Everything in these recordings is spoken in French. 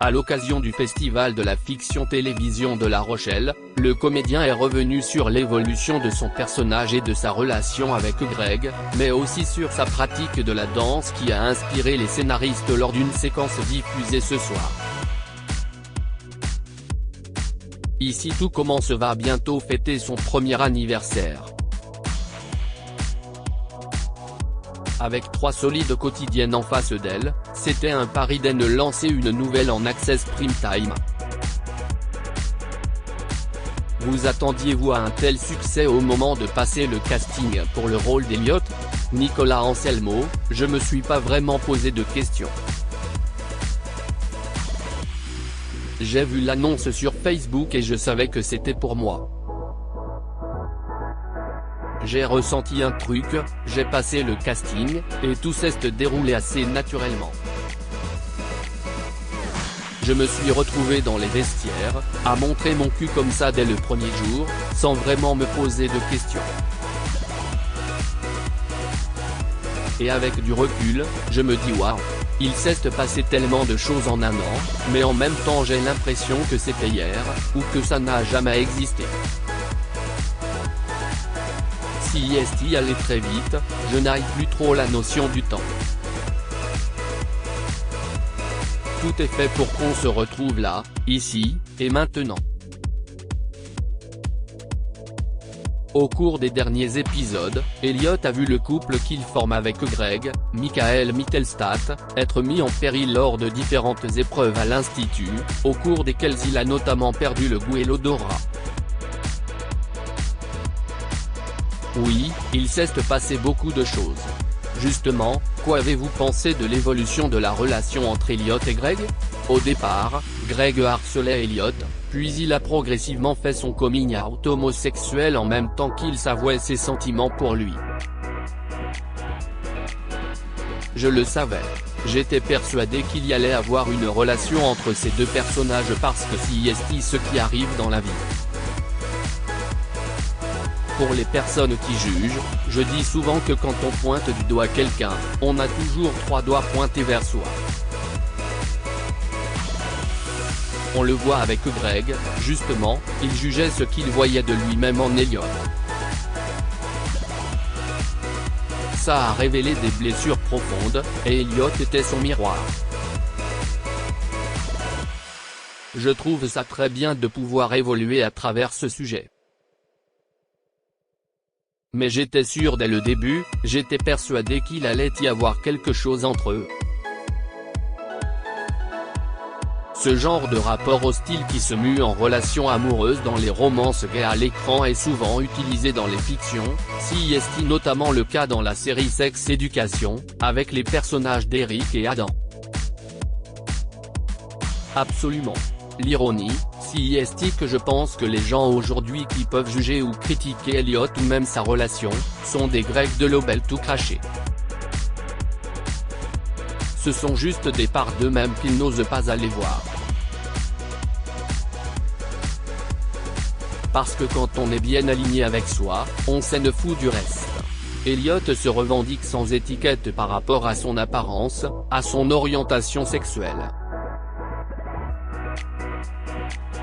À l'occasion du Festival de la fiction télévision de La Rochelle, le comédien est revenu sur l'évolution de son personnage et de sa relation avec Greg, mais aussi sur sa pratique de la danse qui a inspiré les scénaristes lors d'une séquence diffusée ce soir. Ici tout commence va bientôt fêter son premier anniversaire. Avec 3 solides quotidiennes en face d'elle, c'était un pari de ne lancer une nouvelle en access prime time. Vous attendiez-vous à un tel succès au moment de passer le casting pour le rôle d'Elliot ? Nicolas Anselmo, je me suis pas vraiment posé de questions. J'ai vu l'annonce sur Facebook et je savais que c'était pour moi. J'ai ressenti un truc, j'ai passé le casting, et tout s'est déroulé assez naturellement. Je me suis retrouvé dans les vestiaires, à montrer mon cul comme ça dès le premier jour, sans vraiment me poser de questions. Et avec du recul, je me dis waouh, il s'est passé tellement de choses en un an, mais en même temps j'ai l'impression que c'était hier, ou que ça n'a jamais existé. Si est allait très vite, je n'arrive plus trop la notion du temps. Tout est fait pour qu'on se retrouve là, ici, et maintenant. Au cours des derniers épisodes, Elliot a vu le couple qu'il forme avec Greg, Michael Mittelstadt, être mis en péril lors de différentes épreuves à l'institut, au cours desquelles il a notamment perdu le goût et l'odorat. Oui, il s'est passé beaucoup de choses. Justement, quoi avez-vous pensé de l'évolution de la relation entre Elliot et Greg ? Au départ, Greg harcelait Elliot, puis il a progressivement fait son coming out homosexuel en même temps qu'il s'avouait ses sentiments pour lui. Je le savais. J'étais persuadé qu'il y allait avoir une relation entre ces deux personnages parce que c'est ce qui arrive dans la vie. Pour les personnes qui jugent, je dis souvent que quand on pointe du doigt quelqu'un, on a toujours 3 doigts pointés vers soi. On le voit avec Greg, justement, il jugeait ce qu'il voyait de lui-même en Elliot. Ça a révélé des blessures profondes, et Elliot était son miroir. Je trouve ça très bien de pouvoir évoluer à travers ce sujet. Mais j'étais sûr dès le début, j'étais persuadé qu'il allait y avoir quelque chose entre eux. Ce genre de rapport hostile qui se mue en relation amoureuse dans les romances gays à l'écran est souvent utilisé dans les fictions, c'est notamment le cas dans la série Sex Education, avec les personnages d'Eric et Adam. Absolument. L'ironie, c'est que je pense que les gens aujourd'hui qui peuvent juger ou critiquer Elliot ou même sa relation, sont des Grecs de l'Obel tout craché. Ce sont juste des parts d'eux-mêmes qu'ils n'osent pas aller voir. Parce que quand on est bien aligné avec soi, on s'en fout du reste. Elliot se revendique sans étiquette par rapport à son apparence, à son orientation sexuelle.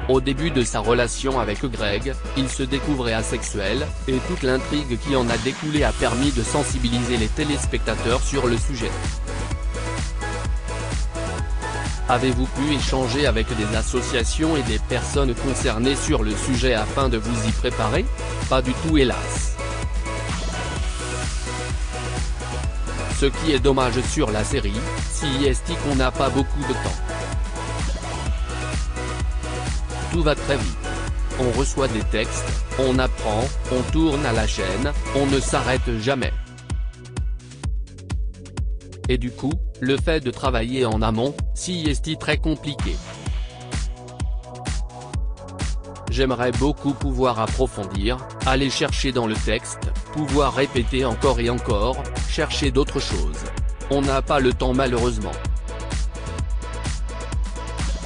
Au début de sa relation avec Greg, il se découvrait asexuel, et toute l'intrigue qui en a découlé a permis de sensibiliser les téléspectateurs sur le sujet. Avez-vous pu échanger avec des associations et des personnes concernées sur le sujet afin de vous y préparer ? Pas du tout hélas. Ce qui est dommage sur la série, c'est qu'on n'a pas beaucoup de temps. Tout va très vite. On reçoit des textes, on apprend, on tourne à la chaîne, on ne s'arrête jamais. Et du coup, le fait de travailler en amont, c'est très compliqué. J'aimerais beaucoup pouvoir approfondir, aller chercher dans le texte, pouvoir répéter encore et encore, chercher d'autres choses. On n'a pas le temps malheureusement.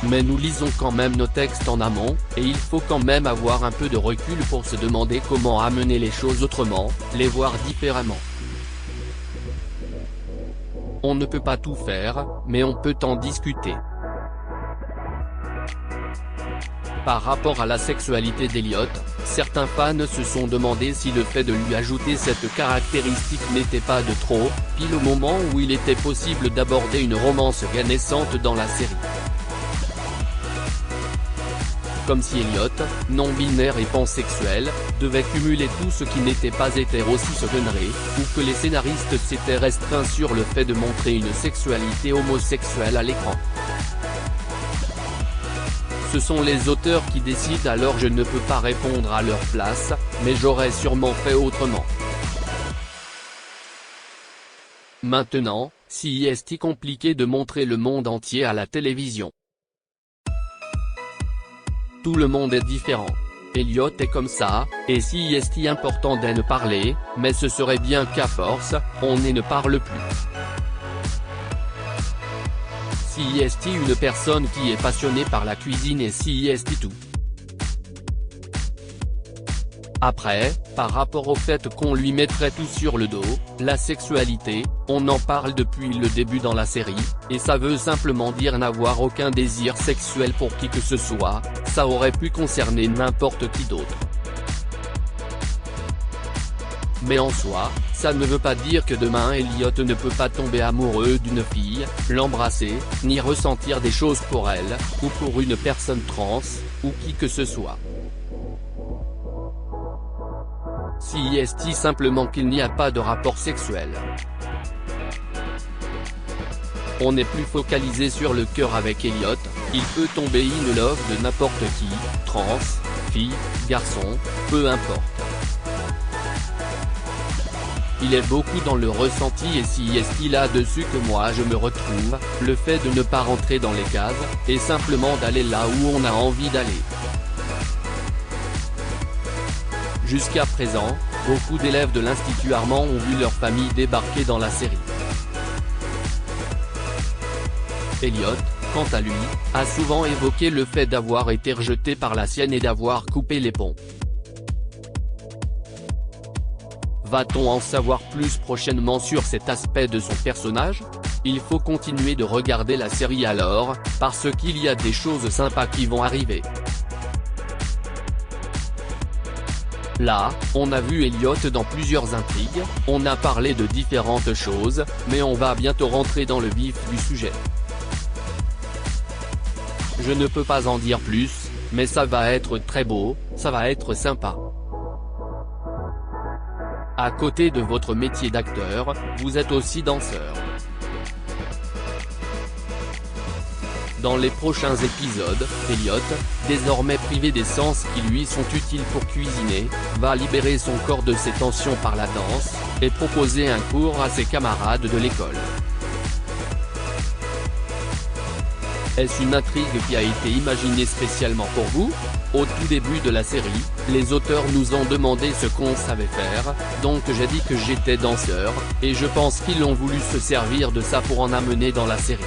Mais nous lisons quand même nos textes en amont, et il faut quand même avoir un peu de recul pour se demander comment amener les choses autrement, les voir différemment. On ne peut pas tout faire, mais on peut en discuter. Par rapport à la sexualité d'Elliot, certains fans se sont demandé si le fait de lui ajouter cette caractéristique n'était pas de trop, pile au moment où il était possible d'aborder une romance naissante dans la série. Comme si Elliot, non-binaire et pansexuel, devait cumuler tout ce qui n'était pas hétéro cis-genré, ou que les scénaristes s'étaient restreints sur le fait de montrer une sexualité homosexuelle à l'écran. Ce sont les auteurs qui décident, alors je ne peux pas répondre à leur place, mais j'aurais sûrement fait autrement. Maintenant, si est-il compliqué de montrer le monde entier à la télévision? Tout le monde est différent. Elliot est comme ça, et si est important d'en parler, mais ce serait bien qu'à force, on ne parle plus. Si est une personne qui est passionnée par la cuisine et si est tout. Après, par rapport au fait qu'on lui mettrait tout sur le dos, la sexualité, on en parle depuis le début dans la série, et ça veut simplement dire n'avoir aucun désir sexuel pour qui que ce soit, ça aurait pu concerner n'importe qui d'autre. Mais en soi, ça ne veut pas dire que demain Elliot ne peut pas tomber amoureux d'une fille, l'embrasser, ni ressentir des choses pour elle, ou pour une personne trans, ou qui que ce soit. Si est simplement qu'il n'y a pas de rapport sexuel. On n'est plus focalisé sur le cœur avec Elliot, il peut tomber in love de n'importe qui, trans, fille, garçon, peu importe. Il est beaucoup dans le ressenti et si est là-dessus que moi je me retrouve, le fait de ne pas rentrer dans les cases, et simplement d'aller là où on a envie d'aller. Jusqu'à présent, beaucoup d'élèves de l'Institut Armand ont vu leur famille débarquer dans la série. Elliot, quant à lui, a souvent évoqué le fait d'avoir été rejeté par la sienne et d'avoir coupé les ponts. Va-t-on en savoir plus prochainement sur cet aspect de son personnage? Il faut continuer de regarder la série alors, parce qu'il y a des choses sympas qui vont arriver. Là, on a vu Elliot dans plusieurs intrigues, on a parlé de différentes choses, mais on va bientôt rentrer dans le vif du sujet. Je ne peux pas en dire plus, mais ça va être très beau, ça va être sympa. À côté de votre métier d'acteur, vous êtes aussi danseur. Dans les prochains épisodes, Elliot, désormais privé des sens qui lui sont utiles pour cuisiner, va libérer son corps de ses tensions par la danse, et proposer un cours à ses camarades de l'école. Est-ce une intrigue qui a été imaginée spécialement pour vous? Au tout début de la série, les auteurs nous ont demandé ce qu'on savait faire, donc j'ai dit que j'étais danseur, et je pense qu'ils ont voulu se servir de ça pour en amener dans la série.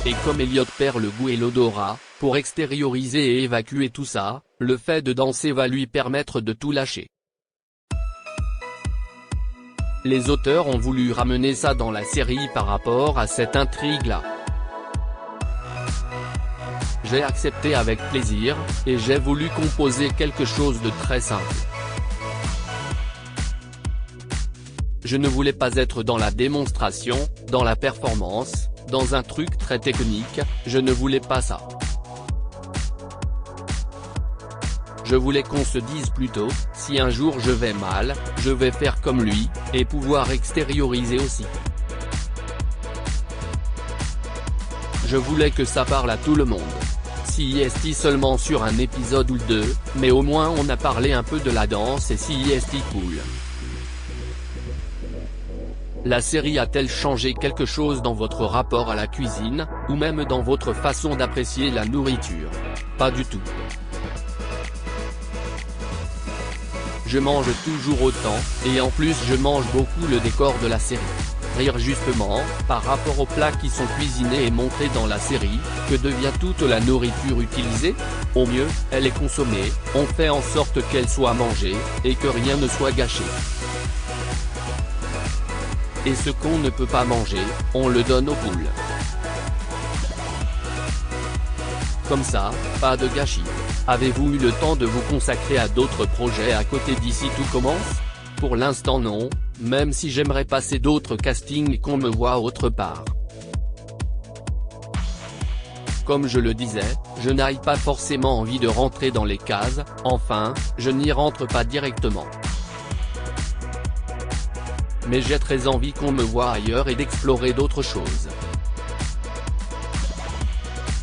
Et comme Elliot perd le goût et l'odorat, pour extérioriser et évacuer tout ça, le fait de danser va lui permettre de tout lâcher. Les auteurs ont voulu ramener ça dans la série par rapport à cette intrigue-là. J'ai accepté avec plaisir, et j'ai voulu composer quelque chose de très simple. Je ne voulais pas être dans la démonstration, dans la performance, dans un truc très technique, je ne voulais pas ça. Je voulais qu'on se dise plutôt, si un jour je vais mal, je vais faire comme lui, et pouvoir extérioriser aussi. Je voulais que ça parle à tout le monde. Si est seulement sur un épisode ou deux, mais au moins on a parlé un peu de la danse et si est cool. La série a-t-elle changé quelque chose dans votre rapport à la cuisine, ou même dans votre façon d'apprécier la nourriture? Pas du tout. Je mange toujours autant, et en plus je mange beaucoup le décor de la série. Rire justement, par rapport aux plats qui sont cuisinés et montrés dans la série, que devient toute la nourriture utilisée? Au mieux, elle est consommée, on fait en sorte qu'elle soit mangée, et que rien ne soit gâché. Et ce qu'on ne peut pas manger, on le donne aux poules. Comme ça, pas de gâchis. Avez-vous eu le temps de vous consacrer à d'autres projets à côté d'ici tout commence? Pour l'instant non, même si j'aimerais passer d'autres castings et qu'on me voit autre part. Comme je le disais, je n'ai pas forcément envie de rentrer dans les cases, enfin, je n'y rentre pas directement. Mais j'ai très envie qu'on me voie ailleurs et d'explorer d'autres choses.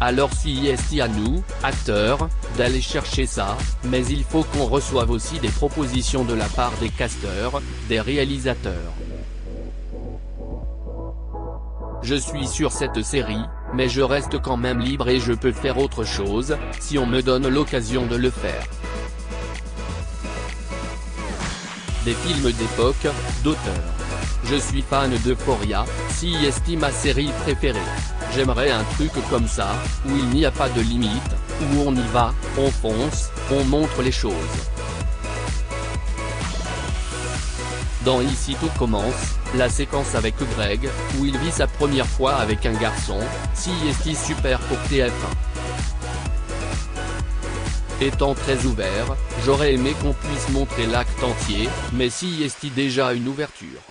Alors si est à nous, acteurs, d'aller chercher ça, mais il faut qu'on reçoive aussi des propositions de la part des casteurs, des réalisateurs. Je suis sur cette série, mais je reste quand même libre et je peux faire autre chose, si on me donne l'occasion de le faire. Des films d'époque, d'auteurs. Je suis fan d'Euphoria, si est ma série préférée. J'aimerais un truc comme ça, où il n'y a pas de limite, où on y va, on fonce, on montre les choses. Dans Ici tout commence, la séquence avec Greg, où il vit sa première fois avec un garçon, si est super pour TF1. Étant très ouvert, j'aurais aimé qu'on puisse montrer l'acte entier, mais si est déjà une ouverture.